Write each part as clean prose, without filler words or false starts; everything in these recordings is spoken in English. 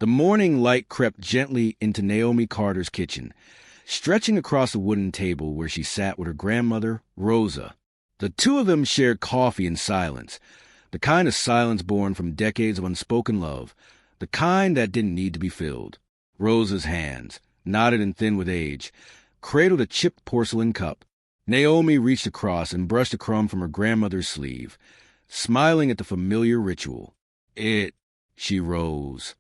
The morning light crept gently into Naomi Carter's kitchen, stretching across the wooden table where she sat with her grandmother, Rosa. The two of them shared coffee in silence, the kind of silence born from decades of unspoken love, the kind that didn't need to be filled. Rosa's hands, knotted and thin with age, cradled a chipped porcelain cup. Naomi reached across and brushed a crumb from her grandmother's sleeve, smiling at the familiar ritual. She rose,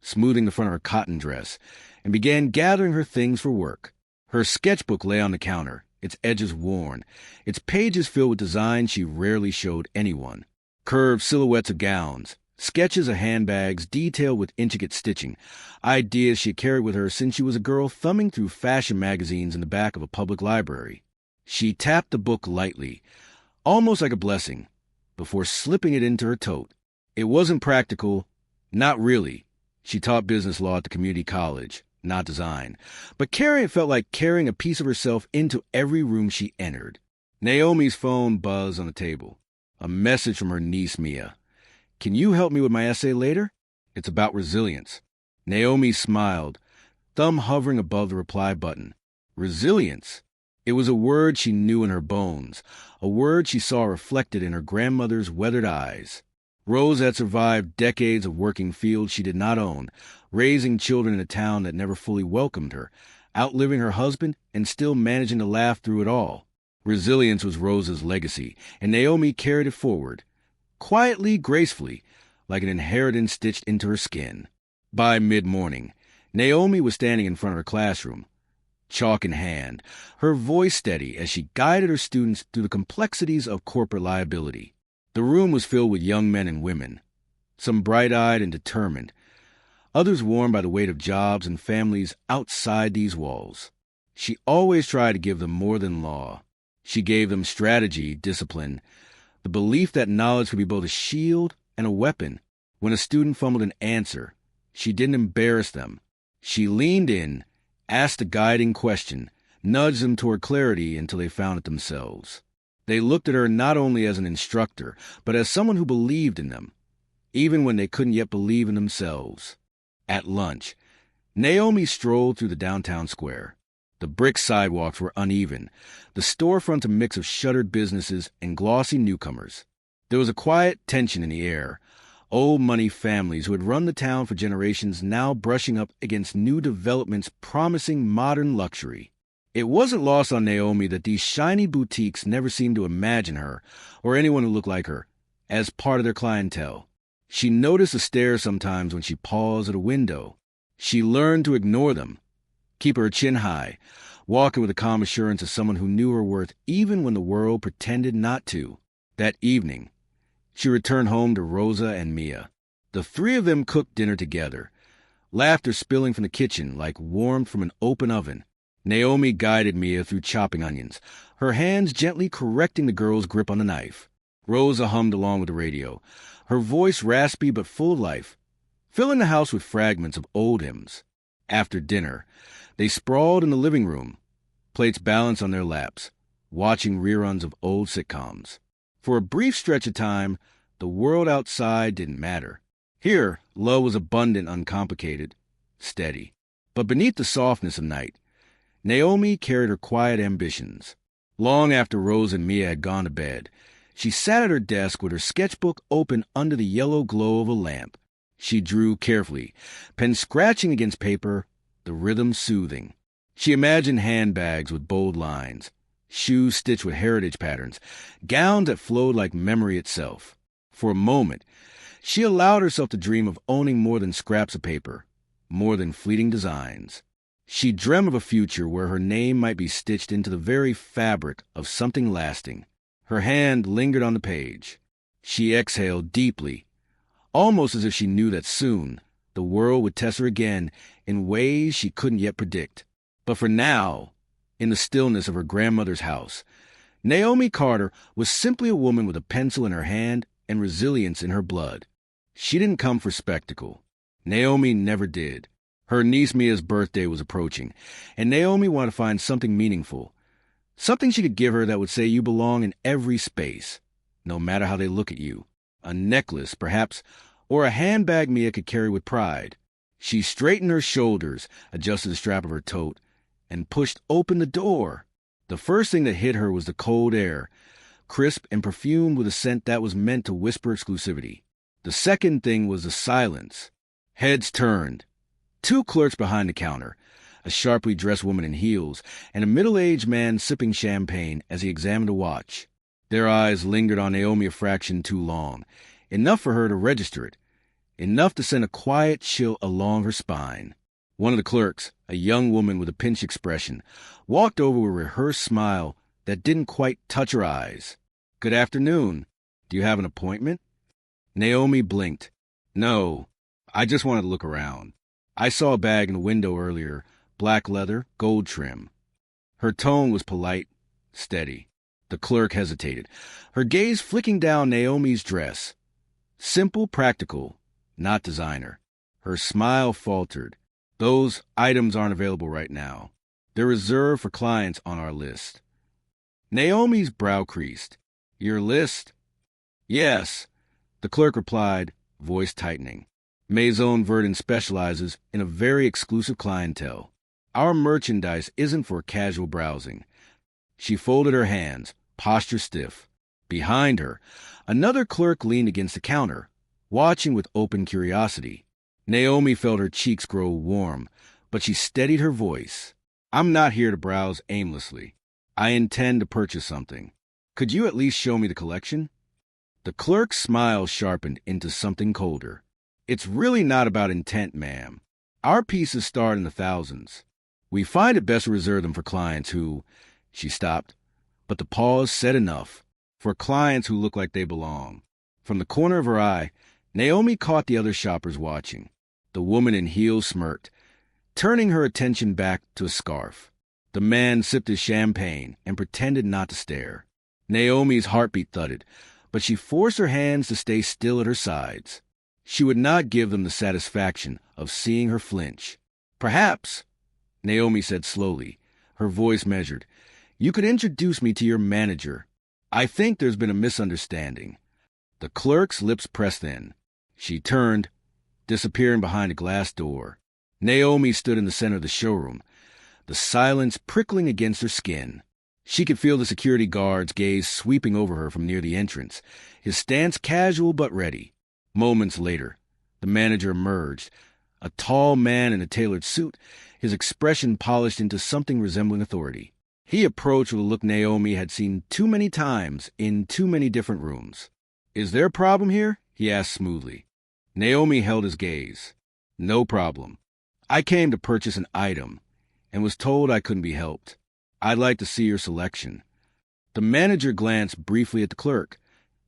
smoothing the front of her cotton dress, and began gathering her things for work. Her sketchbook lay on the counter, its edges worn, its pages filled with designs she rarely showed anyone. Curved silhouettes of gowns, sketches of handbags detailed with intricate stitching, ideas she had carried with her since she was a girl thumbing through fashion magazines in the back of a public library. She tapped the book lightly, almost like a blessing, before slipping it into her tote. It wasn't practical, not really. She taught business law at the community college, not design. But carrying it felt like carrying a piece of herself into every room she entered. Naomi's phone buzzed on the table. A message from her niece, Mia. "Can you help me with my essay later? It's about resilience." Naomi smiled, thumb hovering above the reply button. Resilience. It was a word she knew in her bones, a word she saw reflected in her grandmother's weathered eyes. Rose had survived decades of working fields she did not own, raising children in a town that never fully welcomed her, outliving her husband and still managing to laugh through it all. Resilience was Rose's legacy, and Naomi carried it forward, quietly, gracefully, like an inheritance stitched into her skin. By mid-morning, Naomi was standing in front of her classroom, chalk in hand, her voice steady as she guided her students through the complexities of corporate liability. The room was filled with young men and women, some bright-eyed and determined, others worn by the weight of jobs and families outside these walls. She always tried to give them more than law. She gave them strategy, discipline, the belief that knowledge could be both a shield and a weapon. When a student fumbled an answer, she didn't embarrass them. She leaned in, asked a guiding question, nudged them toward clarity until they found it themselves. They looked at her not only as an instructor, but as someone who believed in them, even when they couldn't yet believe in themselves. At lunch, Naomi strolled through the downtown square. The brick sidewalks were uneven, the storefronts a mix of shuttered businesses and glossy newcomers. There was a quiet tension in the air, old money families who had run the town for generations now brushing up against new developments promising modern luxury. It wasn't lost on Naomi that these shiny boutiques never seemed to imagine her, or anyone who looked like her, as part of their clientele. She noticed the stares sometimes when she paused at a window. She learned to ignore them, keep her chin high, walking with the calm assurance of someone who knew her worth even when the world pretended not to. That evening, she returned home to Rosa and Mia. The three of them cooked dinner together, laughter spilling from the kitchen like warmth from an open oven. Naomi guided Mia through chopping onions, her hands gently correcting the girl's grip on the knife. Rosa hummed along with the radio, her voice raspy but full of life, filling the house with fragments of old hymns. After dinner, they sprawled in the living room, plates balanced on their laps, watching reruns of old sitcoms. For a brief stretch of time, the world outside didn't matter. Here, love was abundant, uncomplicated, steady. But beneath the softness of night, Naomi carried her quiet ambitions. Long after Rose and Mia had gone to bed, she sat at her desk with her sketchbook open under the yellow glow of a lamp. She drew carefully, pen scratching against paper, the rhythm soothing. She imagined handbags with bold lines, shoes stitched with heritage patterns, gowns that flowed like memory itself. For a moment, she allowed herself to dream of owning more than scraps of paper, more than fleeting designs. She dreamt of a future where her name might be stitched into the very fabric of something lasting. Her hand lingered on the page. She exhaled deeply, almost as if she knew that soon the world would test her again in ways she couldn't yet predict. But for now, in the stillness of her grandmother's house, Naomi Carter was simply a woman with a pencil in her hand and resilience in her blood. She didn't come for spectacle. Naomi never did. Her niece Mia's birthday was approaching, and Naomi wanted to find something meaningful, something she could give her that would say you belong in every space, no matter how they look at you. A necklace, perhaps, or a handbag Mia could carry with pride. She straightened her shoulders, adjusted the strap of her tote, and pushed open the door. The first thing that hit her was the cold air, crisp and perfumed with a scent that was meant to whisper exclusivity. The second thing was the silence. Heads turned. Two clerks behind the counter, a sharply dressed woman in heels, and a middle-aged man sipping champagne as he examined a watch. Their eyes lingered on Naomi a fraction too long, enough for her to register it, enough to send a quiet chill along her spine. One of the clerks, a young woman with a pinched expression, walked over with a rehearsed smile that didn't quite touch her eyes. "Good afternoon. Do you have an appointment?" Naomi blinked. "No, I just wanted to look around. I saw a bag in the window earlier, black leather, gold trim." Her tone was polite, steady. The clerk hesitated, her gaze flicking down Naomi's dress. Simple, practical, not designer. Her smile faltered. "Those items aren't available right now. They're reserved for clients on our list." Naomi's brow creased. "Your list?" "Yes," the clerk replied, voice tightening. "Maison Verdon specializes in a very exclusive clientele. Our merchandise isn't for casual browsing." She folded her hands, posture stiff. Behind her, another clerk leaned against the counter, watching with open curiosity. Naomi felt her cheeks grow warm, but she steadied her voice. "I'm not here to browse aimlessly. I intend to purchase something. Could you at least show me the collection?" The clerk's smile sharpened into something colder. "It's really not about intent, ma'am. Our pieces start in the thousands. We find it best to reserve them for clients who—" She stopped, but the pause said enough. "For clients who look like they belong." From the corner of her eye, Naomi caught the other shoppers watching. The woman in heels smirked, turning her attention back to a scarf. The man sipped his champagne and pretended not to stare. Naomi's heartbeat thudded, but she forced her hands to stay still at her sides. She would not give them the satisfaction of seeing her flinch. "Perhaps," Naomi said slowly, her voice measured, "you could introduce me to your manager. I think there's been a misunderstanding." The clerk's lips pressed in. She turned, disappearing behind a glass door. Naomi stood in the center of the showroom, the silence prickling against her skin. She could feel the security guard's gaze sweeping over her from near the entrance, his stance casual but ready. Moments later, the manager emerged, a tall man in a tailored suit, his expression polished into something resembling authority. He approached with a look Naomi had seen too many times in too many different rooms. "Is there a problem here?" he asked smoothly. Naomi held his gaze. "No problem. I came to purchase an item and was told I couldn't be helped. I'd like to see your selection." The manager glanced briefly at the clerk,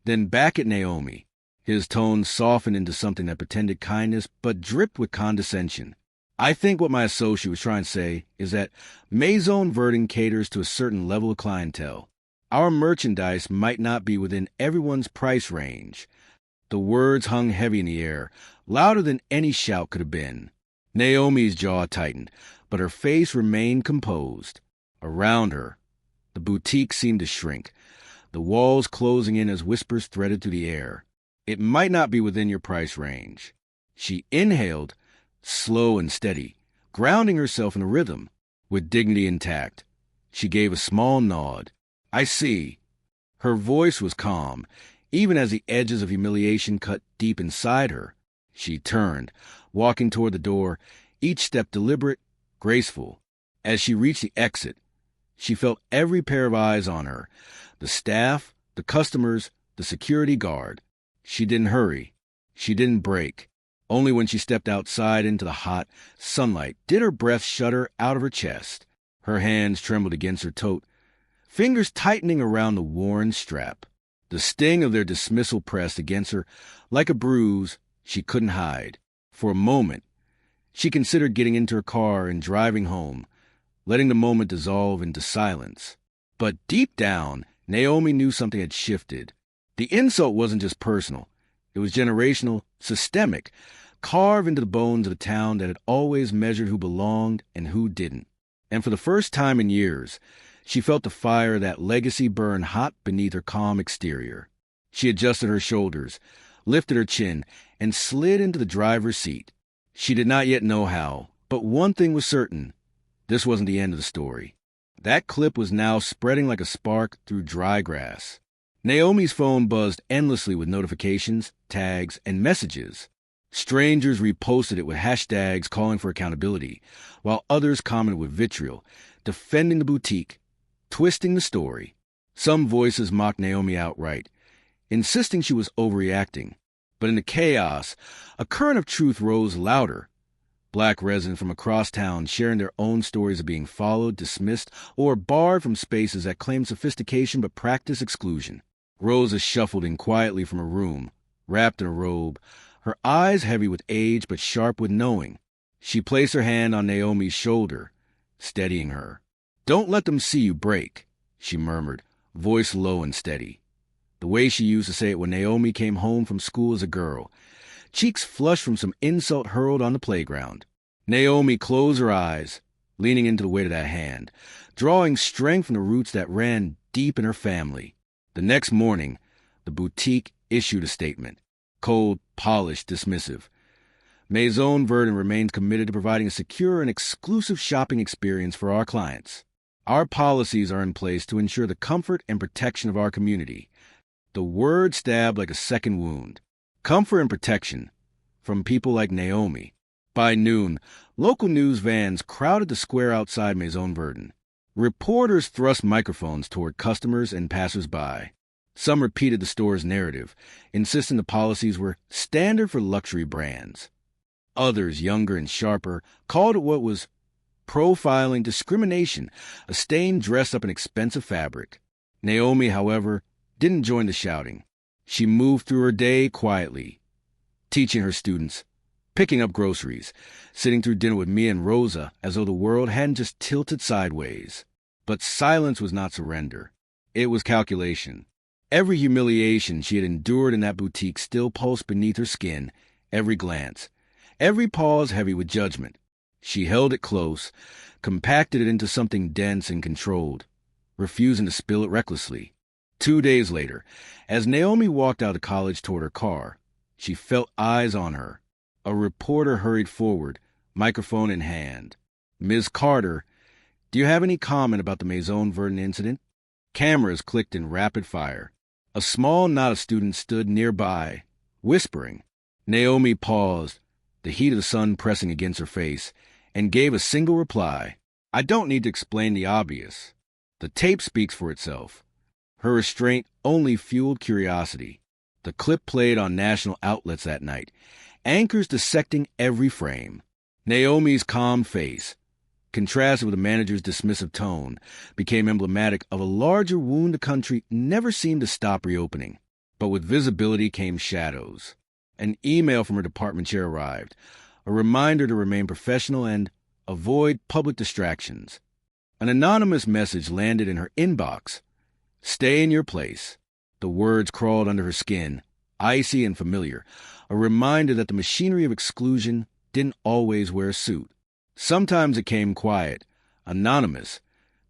then back at Naomi. His tone softened into something that pretended kindness but dripped with condescension. "I think what my associate was trying to say is that Maison Verdon caters to a certain level of clientele. Our merchandise might not be within everyone's price range." The words hung heavy in the air, louder than any shout could have been. Naomi's jaw tightened, but her face remained composed. Around her, the boutique seemed to shrink, the walls closing in as whispers threaded through the air. "It might not be within your price range." She inhaled, slow and steady, grounding herself in a rhythm. With dignity intact, she gave a small nod. "I see." Her voice was calm, even as the edges of humiliation cut deep inside her. She turned, walking toward the door, each step deliberate, graceful. As she reached the exit, she felt every pair of eyes on her, the staff, the customers, the security guard. She didn't hurry. She didn't break. Only when she stepped outside into the hot sunlight did her breath shudder out of her chest. Her hands trembled against her tote, fingers tightening around the worn strap. The sting of their dismissal pressed against her like a bruise she couldn't hide. For a moment, she considered getting into her car and driving home, letting the moment dissolve into silence. But deep down, Naomi knew something had shifted. The insult wasn't just personal. It was generational, systemic, carved into the bones of a town that had always measured who belonged and who didn't. And for the first time in years, she felt the fire of that legacy burn hot beneath her calm exterior. She adjusted her shoulders, lifted her chin, and slid into the driver's seat. She did not yet know how, but one thing was certain. This wasn't the end of the story. That clip was now spreading like a spark through dry grass. Naomi's phone buzzed endlessly with notifications, tags, and messages. Strangers reposted it with hashtags calling for accountability, while others commented with vitriol, defending the boutique, twisting the story. Some voices mocked Naomi outright, insisting she was overreacting. But in the chaos, a current of truth rose louder. Black residents from across town sharing their own stories of being followed, dismissed, or barred from spaces that claimed sophistication but practiced exclusion. Rosa shuffled in quietly from her room, wrapped in a robe, her eyes heavy with age but sharp with knowing. She placed her hand on Naomi's shoulder, steadying her. "Don't let them see you break," she murmured, voice low and steady. The way she used to say it when Naomi came home from school as a girl, cheeks flushed from some insult hurled on the playground. Naomi closed her eyes, leaning into the weight of that hand, drawing strength from the roots that ran deep in her family. The next morning, the boutique issued a statement. Cold, polished, dismissive. Maison Verdun remains committed to providing a secure and exclusive shopping experience for our clients. Our policies are in place to ensure the comfort and protection of our community. The word stabbed like a second wound. Comfort and protection from people like Naomi. By noon, local news vans crowded the square outside Maison Verdun. Reporters thrust microphones toward customers and passers-by. Some repeated the store's narrative, insisting the policies were standard for luxury brands. Others, younger and sharper, called it what was profiling discrimination, a stain dressed up in expensive fabric. Naomi, however, didn't join the shouting. She moved through her day quietly, teaching her students, picking up groceries, sitting through dinner with me and Rosa as though the world hadn't just tilted sideways. But silence was not surrender. It was calculation. Every humiliation she had endured in that boutique still pulsed beneath her skin, every glance, every pause heavy with judgment. She held it close, compacted it into something dense and controlled, refusing to spill it recklessly. 2 days later, as Naomi walked out of college toward her car, she felt eyes on her. A reporter hurried forward, microphone in hand. "Ms. Carter, do you have any comment about the Maison Verdun incident?" Cameras clicked in rapid fire. A small knot of students stood nearby, whispering. Naomi paused, the heat of the sun pressing against her face, and gave a single reply. "I don't need to explain the obvious. The tape speaks for itself." Her restraint only fueled curiosity. The clip played on national outlets that night, anchors dissecting every frame. Naomi's calm face, contrasted with the manager's dismissive tone, became emblematic of a larger wound the country never seemed to stop reopening. But with visibility came shadows. An email from her department chair arrived, a reminder to remain professional and avoid public distractions. An anonymous message landed in her inbox. "Stay in your place." The words crawled under her skin, icy and familiar, a reminder that the machinery of exclusion didn't always wear a suit. Sometimes it came quiet, anonymous,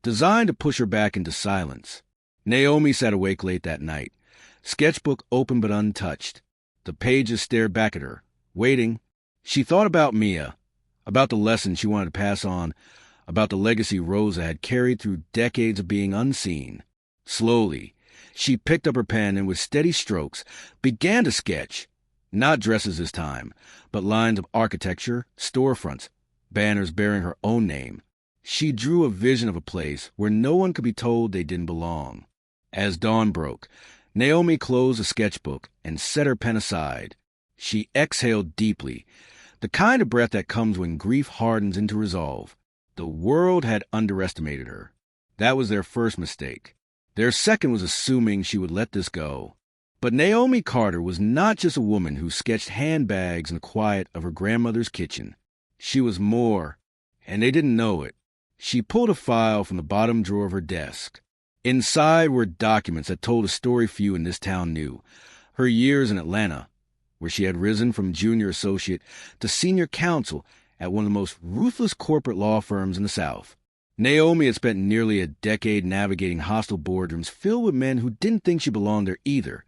designed to push her back into silence. Naomi sat awake late that night, sketchbook open but untouched. The pages stared back at her, waiting. She thought about Mia, about the lesson she wanted to pass on, about the legacy Rosa had carried through decades of being unseen. Slowly, she picked up her pen and with steady strokes began to sketch, not dresses this time, but lines of architecture, storefronts, banners bearing her own name. She drew a vision of a place where no one could be told they didn't belong. As dawn broke, Naomi closed the sketchbook and set her pen aside. She exhaled deeply, the kind of breath that comes when grief hardens into resolve. The world had underestimated her. That was their first mistake. Their second was assuming she would let this go. But Naomi Carter was not just a woman who sketched handbags in the quiet of her grandmother's kitchen. She was more, and they didn't know it. She pulled a file from the bottom drawer of her desk. Inside were documents that told a story few in this town knew. Her years in Atlanta, where she had risen from junior associate to senior counsel at one of the most ruthless corporate law firms in the South. Naomi had spent nearly a decade navigating hostile boardrooms filled with men who didn't think she belonged there either,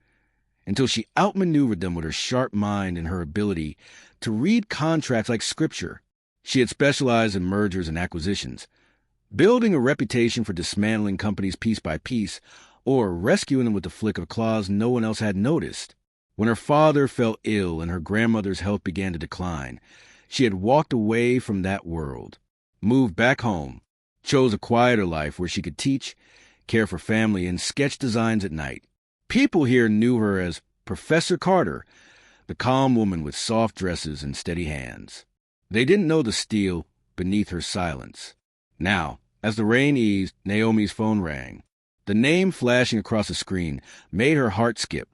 until she outmaneuvered them with her sharp mind and her ability to read contracts like scripture. She had specialized in mergers and acquisitions, building a reputation for dismantling companies piece by piece or rescuing them with the flick of claws no one else had noticed. When her father fell ill and her grandmother's health began to decline, she had walked away from that world, moved back home, chose a quieter life where she could teach, care for family, and sketch designs at night. People here knew her as Professor Carter, the calm woman with soft dresses and steady hands. They didn't know the steel beneath her silence. Now, as the rain eased, Naomi's phone rang. The name flashing across the screen made her heart skip.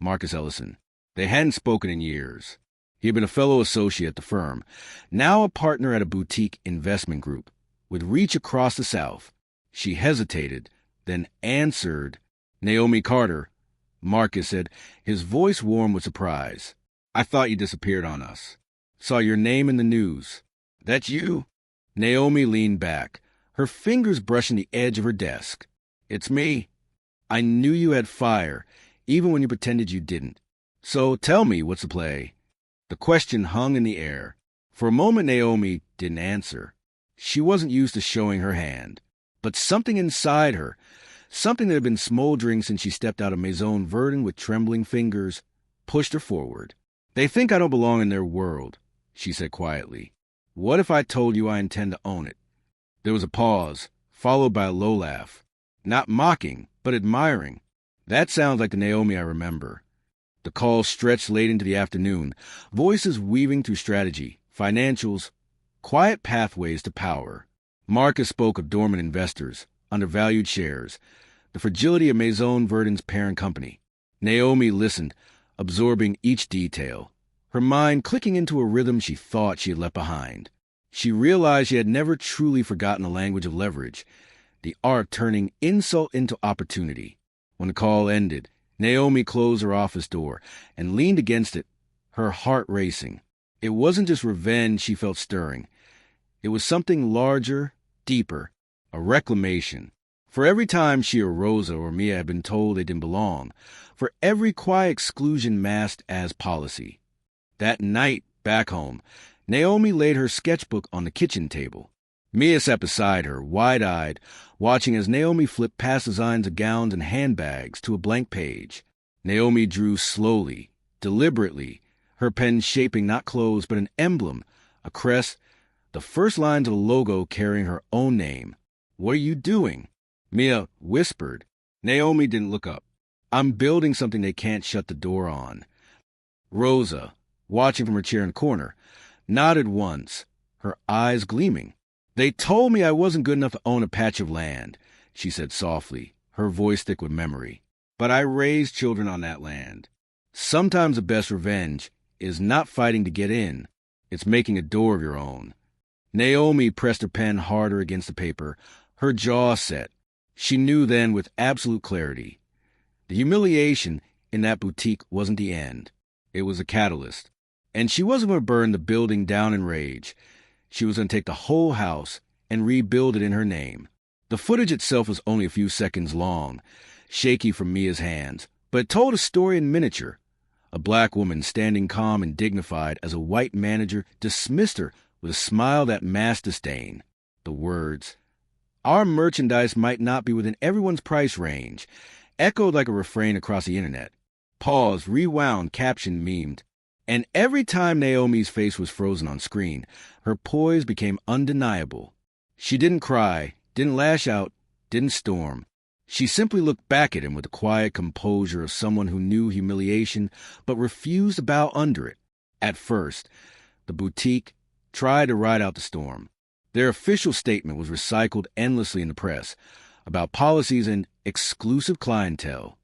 Marcus Ellison. They hadn't spoken in years. He had been a fellow associate at the firm, now a partner at a boutique investment group, with reach across the South. She hesitated, then answered. Naomi Carter, Marcus said, his voice warm with surprise. I thought you disappeared on us. Saw your name in the news. That you? Naomi leaned back, her fingers brushing the edge of her desk. It's me. I knew you had fire, even when you pretended you didn't. So tell me, what's the play? The question hung in the air. For a moment, Naomi didn't answer. She wasn't used to showing her hand. But something inside her, something that had been smoldering since she stepped out of Maison Verdun with trembling fingers, pushed her forward. They think I don't belong in their world, she said quietly. What if I told you I intend to own it? There was a pause, followed by a low laugh. Not mocking, but admiring. That sounds like the Naomi I remember. The call stretched late into the afternoon, voices weaving through strategy, financials, quiet pathways to power. Marcus spoke of dormant investors, undervalued shares, the fragility of Maison Verdun's parent company. Naomi listened, absorbing each detail, her mind clicking into a rhythm she thought she had left behind. She realized she had never truly forgotten the language of leverage, the art of turning insult into opportunity. When the call ended, Naomi closed her office door and leaned against it, her heart racing. It wasn't just revenge she felt stirring. It was something larger, deeper, a reclamation. For every time she or Rosa or Mia had been told they didn't belong, for every quiet exclusion masked as policy. That night, back home, Naomi laid her sketchbook on the kitchen table. Mia sat beside her, wide-eyed, watching as Naomi flipped past designs of gowns and handbags to a blank page. Naomi drew slowly, deliberately, her pen shaping not clothes but an emblem, a crest, the first lines of the logo carrying her own name. What are you doing? Mia whispered. Naomi didn't look up. I'm building something they can't shut the door on. Rosa, watching from her chair in the corner, nodded once, her eyes gleaming. They told me I wasn't good enough to own a patch of land, she said softly, her voice thick with memory. But I raised children on that land. Sometimes the best revenge is not fighting to get in. It's making a door of your own. Naomi pressed her pen harder against the paper, her jaw set. She knew then with absolute clarity. The humiliation in that boutique wasn't the end. It was a catalyst. And she wasn't going to burn the building down in rage. She was going to take the whole house and rebuild it in her name. The footage itself was only a few seconds long, shaky from Mia's hands, but it told a story in miniature. A black woman standing calm and dignified as a white manager dismissed her with a smile that masked disdain. The words, "Our merchandise might not be within everyone's price range," echoed like a refrain across the internet. Paused, rewound, captioned, memed. And every time Naomi's face was frozen on screen, her poise became undeniable. She didn't cry, didn't lash out, didn't storm. She simply looked back at him with the quiet composure of someone who knew humiliation but refused to bow under it. At first, the boutique tried to ride out the storm. Their official statement was recycled endlessly in the press about policies and exclusive clientele.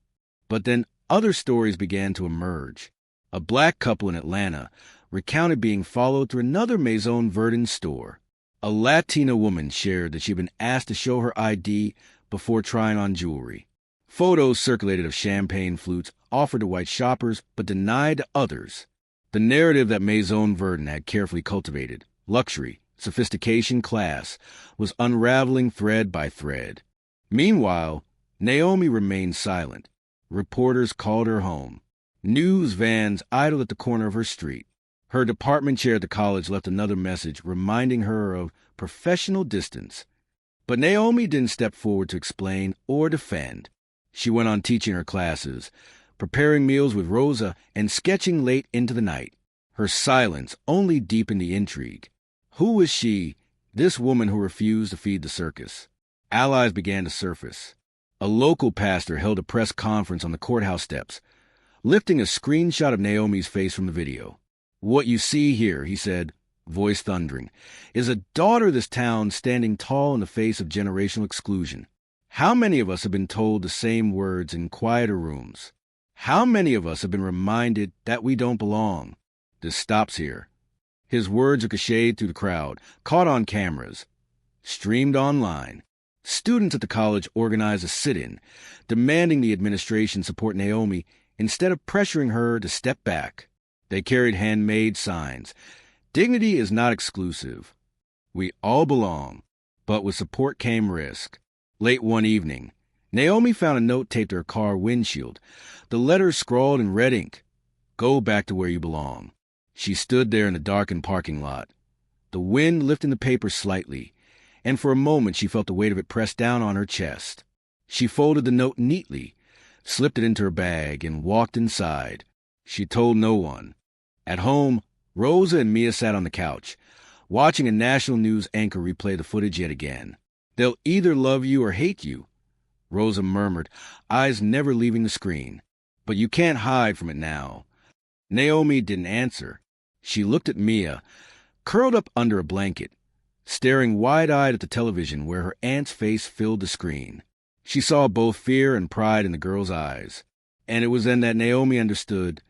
But then other stories began to emerge. A black couple in Atlanta recounted being followed through another Maison Verdun store. A Latina woman shared that she'd been asked to show her ID before trying on jewelry. Photos circulated of champagne flutes offered to white shoppers but denied to others. The narrative that Maison Verdun had carefully cultivated, luxury, sophistication, class, was unraveling thread by thread. Meanwhile, Naomi remained silent. Reporters called her home. News vans idled at the corner of her street. Her department chair at the college left another message reminding her of professional distance. But Naomi didn't step forward to explain or defend. She went on teaching her classes, preparing meals with Rosa, and sketching late into the night. Her silence only deepened the intrigue. Who was she, this woman who refused to feed the circus? Allies began to surface. A local pastor held a press conference on the courthouse steps, lifting a screenshot of Naomi's face from the video. "What you see here," he said, voice thundering, "is a daughter of this town standing tall in the face of generational exclusion. How many of us have been told the same words in quieter rooms? How many of us have been reminded that we don't belong? This stops here." His words ricocheted through the crowd, caught on cameras, streamed online. Students at the college organized a sit-in, demanding the administration support Naomi instead of pressuring her to step back. They carried handmade signs. "Dignity is not exclusive. We all belong." But with support came risk. Late one evening, Naomi found a note taped to her car windshield. The letters scrawled in red ink, "Go back to where you belong." She stood there in the darkened parking lot, the wind lifting the paper slightly, and for a moment she felt the weight of it pressed down on her chest. She folded the note neatly, slipped it into her bag, and walked inside. She told no one. At home, Rosa and Mia sat on the couch, watching a national news anchor replay the footage yet again. "They'll either love you or hate you," Rosa murmured, eyes never leaving the screen. "But you can't hide from it now." Naomi didn't answer. She looked at Mia, curled up under a blanket, staring wide-eyed at the television where her aunt's face filled the screen. She saw both fear and pride in the girl's eyes. And it was then that Naomi understood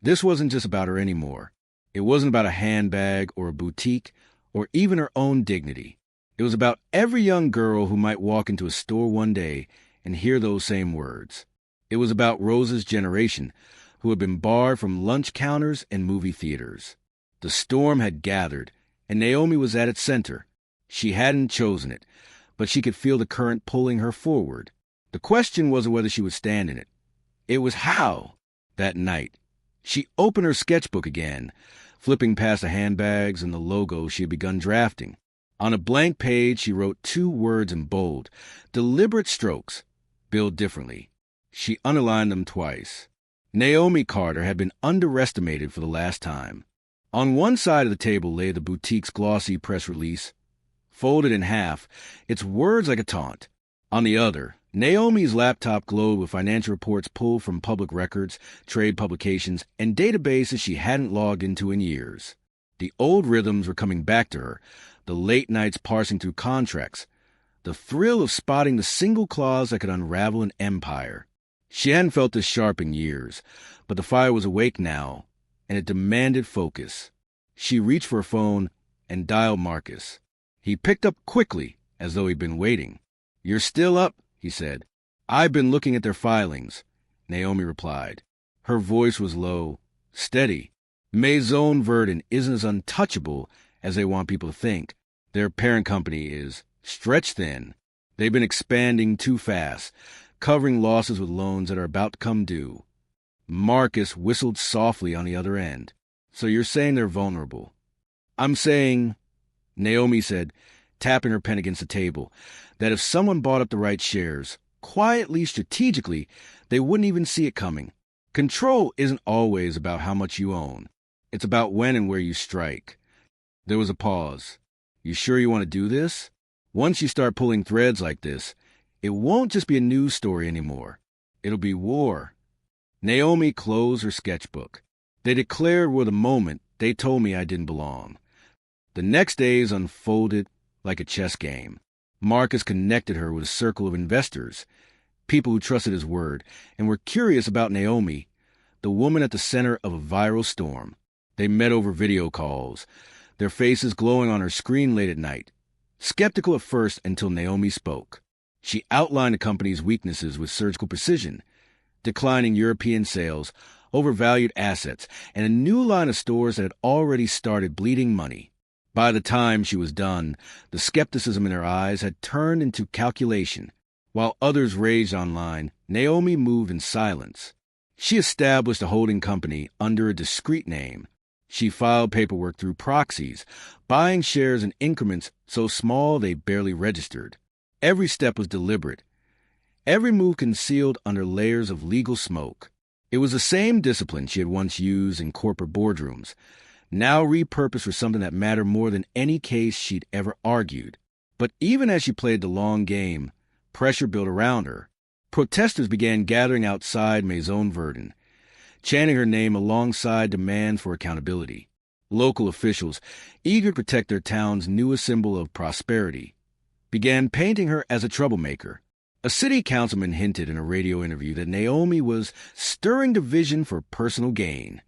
this wasn't just about her anymore. It wasn't about a handbag or a boutique or even her own dignity. It was about every young girl who might walk into a store one day and hear those same words. It was about Rosa's generation, who had been barred from lunch counters and movie theaters. The storm had gathered, and Naomi was at its center. She hadn't chosen it, but she could feel the current pulling her forward. The question wasn't whether she would stand in it. It was how. That night, she opened her sketchbook again, flipping past the handbags and the logo she had begun drafting. On a blank page, she wrote 2 words in bold, deliberate strokes, "Build differently." She underlined them twice. Naomi Carter had been underestimated for the last time. On one side of the table lay the boutique's glossy press release, folded in half, its words like a taunt. On the other, Naomi's laptop glowed with financial reports pulled from public records, trade publications, and databases she hadn't logged into in years. The old rhythms were coming back to her, the late nights parsing through contracts, the thrill of spotting the single clause that could unravel an empire. She hadn't felt this sharp in years, but the fire was awake now, and it demanded focus. She reached for her phone and dialed Marcus. He picked up quickly, as though he'd been waiting. "You're still up," he said. "I've been looking at their filings," Naomi replied. Her voice was low, steady. Maison Verdon isn't as untouchable as they want people to think. Their parent company is stretched thin. They've been expanding too fast, covering losses with loans that are about to come due. Marcus whistled softly on the other end. "So you're saying they're vulnerable?" "I'm saying," Naomi said, tapping her pen against the table, "that if someone bought up the right shares, quietly, strategically, they wouldn't even see it coming. Control isn't always about how much you own. It's about when and where you strike." There was a pause. "You sure you want to do this? Once you start pulling threads like this, it won't just be a news story anymore. It'll be war." Naomi closed her sketchbook. "They declared with a moment they told me I didn't belong." The next days unfolded like a chess game. Marcus connected her with a circle of investors, people who trusted his word and were curious about Naomi, the woman at the center of a viral storm. They met over video calls, their faces glowing on her screen late at night, skeptical at first until Naomi spoke. She outlined the company's weaknesses with surgical precision: declining European sales, overvalued assets, and a new line of stores that had already started bleeding money. By the time she was done, the skepticism in her eyes had turned into calculation. While others raged online, Naomi moved in silence. She established a holding company under a discreet name, She filed paperwork through proxies, buying shares in increments so small they barely registered. Every step was deliberate, every move concealed under layers of legal smoke. It was the same discipline she had once used in corporate boardrooms, now repurposed for something that mattered more than any case she'd ever argued. But even as she played the long game, pressure built around her. Protesters began gathering outside Maison Verdun, chanting her name alongside demand for accountability. Local officials, eager to protect their town's newest symbol of prosperity, began painting her as a troublemaker. A city councilman hinted in a radio interview that Naomi was stirring division for personal gain.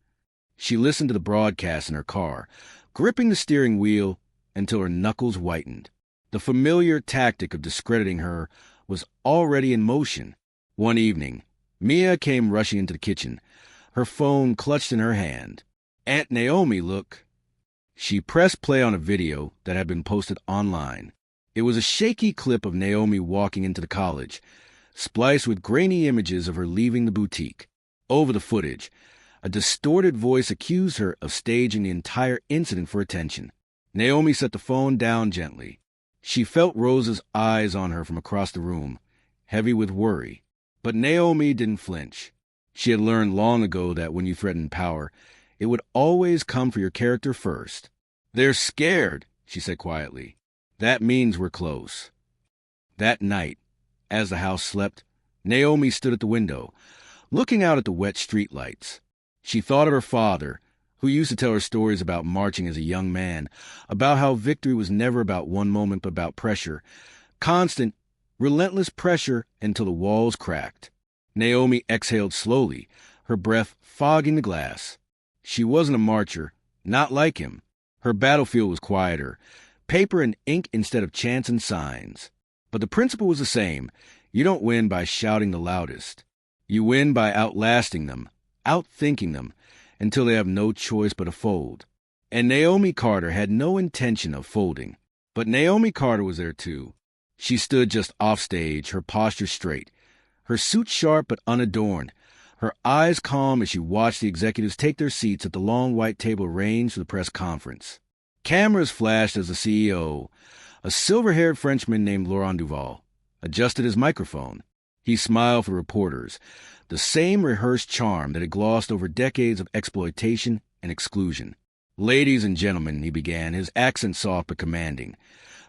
She listened to the broadcast in her car, gripping the steering wheel until her knuckles whitened. The familiar tactic of discrediting her was already in motion. One evening, Mia came rushing into the kitchen, her phone clutched in her hand. "Aunt Naomi, look." She pressed play on a video that had been posted online. It was a shaky clip of Naomi walking into the college, spliced with grainy images of her leaving the boutique. Over the footage, a distorted voice accused her of staging the entire incident for attention. Naomi set the phone down gently. She felt Rosa's eyes on her from across the room, heavy with worry. But Naomi didn't flinch. She had learned long ago that when you threaten power, it would always come for your character first. "They're scared," she said quietly. "That means we're close." That night, as the house slept, Naomi stood at the window, looking out at the wet streetlights. She thought of her father, who used to tell her stories about marching as a young man, about how victory was never about one moment but about pressure, constant, relentless pressure until the walls cracked. Naomi exhaled slowly, her breath fogging the glass. She wasn't a marcher, not like him. Her battlefield was quieter, paper and ink instead of chants and signs. But the principle was the same. You don't win by shouting the loudest. You win by outlasting them, outthinking them, until they have no choice but to fold. And Naomi Carter had no intention of folding. But Naomi Carter was there too. She stood just off stage, her posture straight, her suit sharp but unadorned, her eyes calm as she watched the executives take their seats at the long white table arranged for the press conference. Cameras flashed as the CEO, a silver-haired Frenchman named Laurent Duval, adjusted his microphone. He smiled for reporters, the same rehearsed charm that had glossed over decades of exploitation and exclusion. "Ladies and gentlemen," he began, his accent soft but commanding,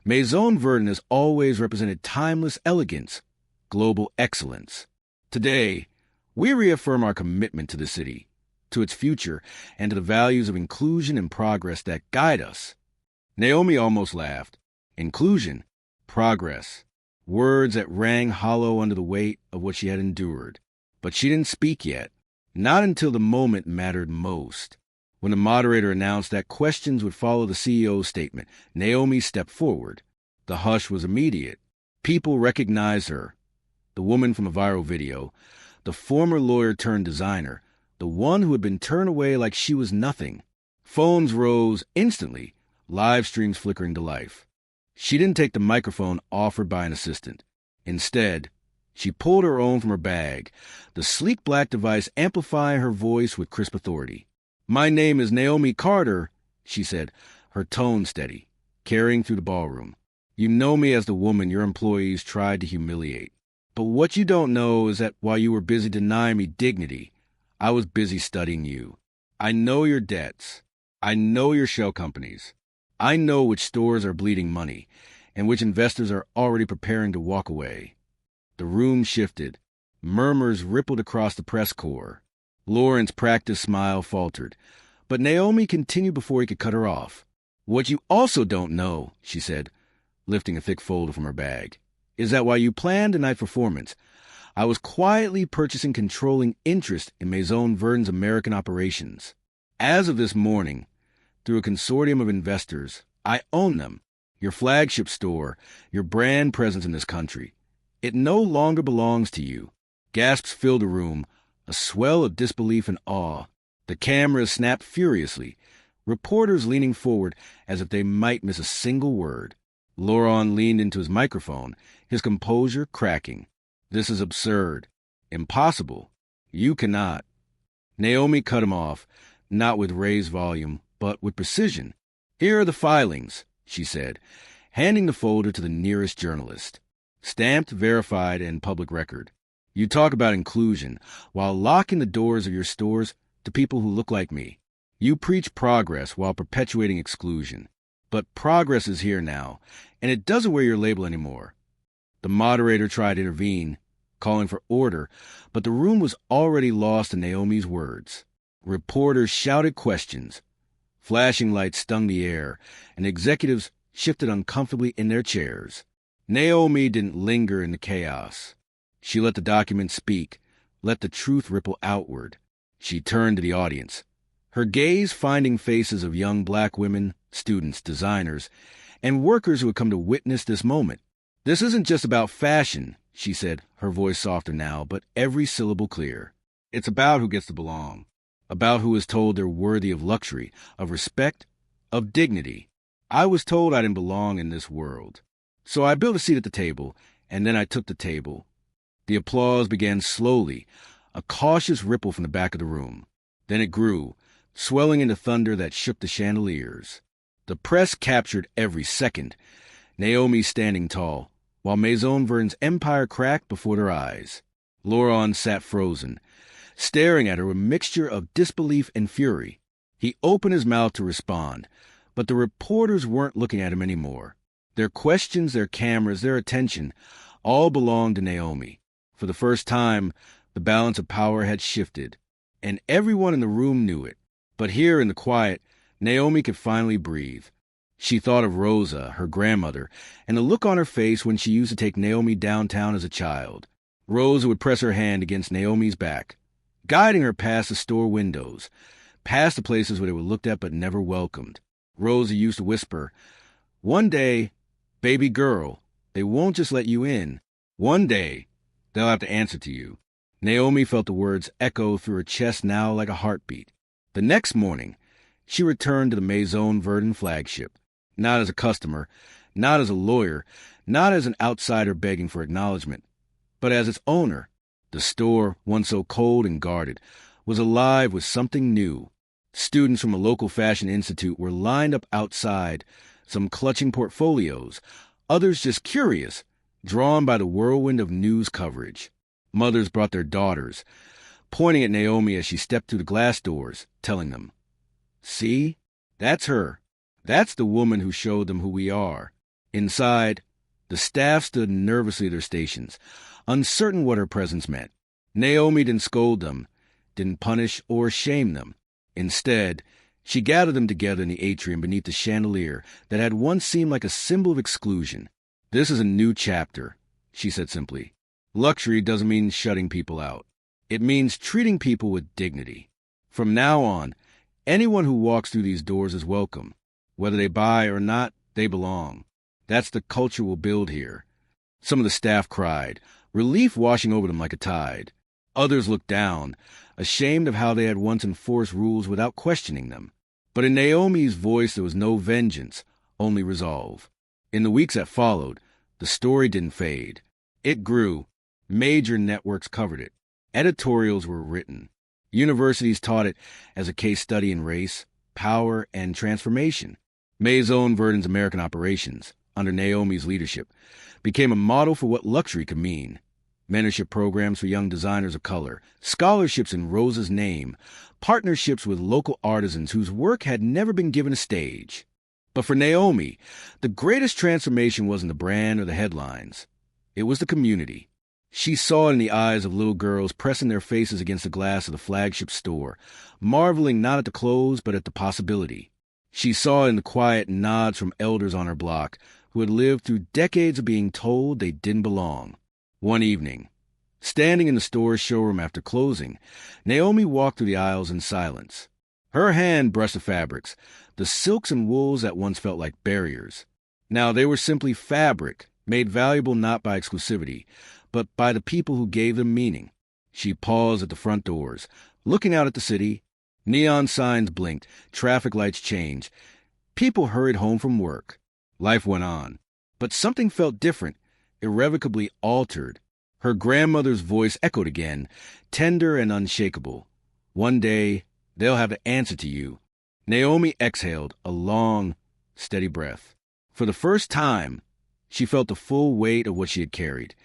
"Maison Verdun has always represented timeless elegance, global excellence. Today, we reaffirm our commitment to the city, to its future, and to the values of inclusion and progress that guide us." Naomi almost laughed. Inclusion, progress, words that rang hollow under the weight of what she had endured. But she didn't speak yet, not until the moment mattered most. When the moderator announced that questions would follow the CEO's statement, Naomi stepped forward. The hush was immediate. People recognized her. The woman from a viral video, the former lawyer turned designer, the one who had been turned away like she was nothing. Phones rose instantly, live streams flickering to life. She didn't take the microphone offered by an assistant. Instead, she pulled her own from her bag, the sleek black device amplifying her voice with crisp authority. "My name is Naomi Carter," she said, her tone steady, carrying through the ballroom. "You know me as the woman your employees tried to humiliate. But what you don't know is that while you were busy denying me dignity, I was busy studying you. I know your debts. I know your shell companies. I know which stores are bleeding money and which investors are already preparing to walk away." The room shifted. Murmurs rippled across the press corps. Lauren's practiced smile faltered, but Naomi continued before he could cut her off. "What you also don't know," she said, lifting a thick folder from her bag, "is that while you planned tonight's performance, I was quietly purchasing controlling interest in Maison Verdun's American operations. As of this morning, through a consortium of investors, I own them. Your flagship store, your brand presence in this country. It no longer belongs to you." Gasps filled the room, a swell of disbelief and awe. The cameras snapped furiously, reporters leaning forward as if they might miss a single word. Laurent leaned into his microphone, his composure cracking. "This is absurd. Impossible. You cannot." Naomi cut him off, not with raised volume, but with precision. "Here are the filings," she said, handing the folder to the nearest journalist. "Stamped, verified, and public record. You talk about inclusion while locking the doors of your stores to people who look like me. You preach progress while perpetuating exclusion. But progress is here now, and it doesn't wear your label anymore." The moderator tried to intervene, calling for order, but the room was already lost in Naomi's words. Reporters shouted questions. Flashing lights stung the air, and executives shifted uncomfortably in their chairs. Naomi didn't linger in the chaos. She let the document speak, let the truth ripple outward. She turned to the audience, her gaze finding faces of young black women, students, designers, and workers who had come to witness this moment. "This isn't just about fashion," she said, her voice softer now, but every syllable clear. "It's about who gets to belong, about who is told they're worthy of luxury, of respect, of dignity. I was told I didn't belong in this world. So I built a seat at the table, and then I took the table." The applause began slowly, a cautious ripple from the back of the room. Then it grew, swelling into thunder that shook the chandeliers. The press captured every second, Naomi standing tall, while Maison Verdon's empire cracked before their eyes. Laurent sat frozen, staring at her with a mixture of disbelief and fury. He opened his mouth to respond, but the reporters weren't looking at him anymore. Their questions, their cameras, their attention, all belonged to Naomi. For the first time, the balance of power had shifted, and everyone in the room knew it. But here in the quiet, Naomi could finally breathe. She thought of Rosa, her grandmother, and the look on her face when she used to take Naomi downtown as a child. Rosa would press her hand against Naomi's back, guiding her past the store windows, past the places where they were looked at but never welcomed. Rosa used to whisper, "One day, baby girl, they won't just let you in. One day, they'll have to answer to you." Naomi felt the words echo through her chest now like a heartbeat. The next morning, she returned to the Maison Verdon flagship, not as a customer, not as a lawyer, not as an outsider begging for acknowledgement, but as its owner. The store, once so cold and guarded, was alive with something new. Students from a local fashion institute were lined up outside, some clutching portfolios, others just curious, drawn by the whirlwind of news coverage. Mothers brought their daughters, pointing at Naomi as she stepped through the glass doors, telling them, "See? That's her. That's the woman who showed them who we are." Inside, the staff stood nervously at their stations, uncertain what her presence meant. Naomi didn't scold them, didn't punish or shame them. Instead, she gathered them together in the atrium beneath the chandelier that had once seemed like a symbol of exclusion. "This is a new chapter," she said simply. "Luxury doesn't mean shutting people out. It means treating people with dignity. From now on, anyone who walks through these doors is welcome. Whether they buy or not, they belong. That's the culture we'll build here." Some of the staff cried, relief washing over them like a tide. Others looked down, ashamed of how they had once enforced rules without questioning them. But in Naomi's voice there was no vengeance, only resolve. In the weeks that followed, the story didn't fade. It grew. Major networks covered it. Editorials were written. Universities taught it as a case study in race, power, and transformation. Maison Verdon's American operations, under Naomi's leadership, became a model for what luxury could mean. Mentorship programs for young designers of color, scholarships in Rosa's name, partnerships with local artisans whose work had never been given a stage. But for Naomi, the greatest transformation wasn't the brand or the headlines. It was the community. She saw it in the eyes of little girls pressing their faces against the glass of the flagship store, marveling not at the clothes but at the possibility. She saw it in the quiet nods from elders on her block who had lived through decades of being told they didn't belong. One evening, standing in the store's showroom after closing, Naomi walked through the aisles in silence. Her hand brushed the fabrics, the silks and wools that once felt like barriers. Now they were simply fabric, made valuable not by exclusivity, but by the people who gave them meaning. She paused at the front doors, looking out at the city. Neon signs blinked, traffic lights changed. People hurried home from work. Life went on. But something felt different, irrevocably altered. Her grandmother's voice echoed again, tender and unshakable. "One day, They'll have to answer to you. Naomi exhaled a long, steady breath. For the first time, she felt the full weight of what she had carried,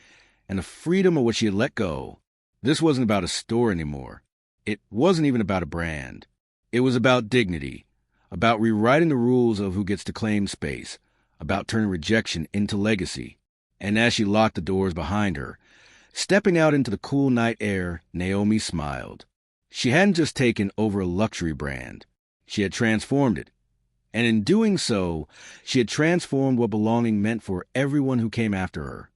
and the freedom of what she had let go. This wasn't about a store anymore. It wasn't even about a brand. It was about dignity, about rewriting the rules of who gets to claim space, about turning rejection into legacy. And as she locked the doors behind her, stepping out into the cool night air, Naomi smiled. She hadn't just taken over a luxury brand. She had transformed it. And in doing so, she had transformed what belonging meant for everyone who came after her.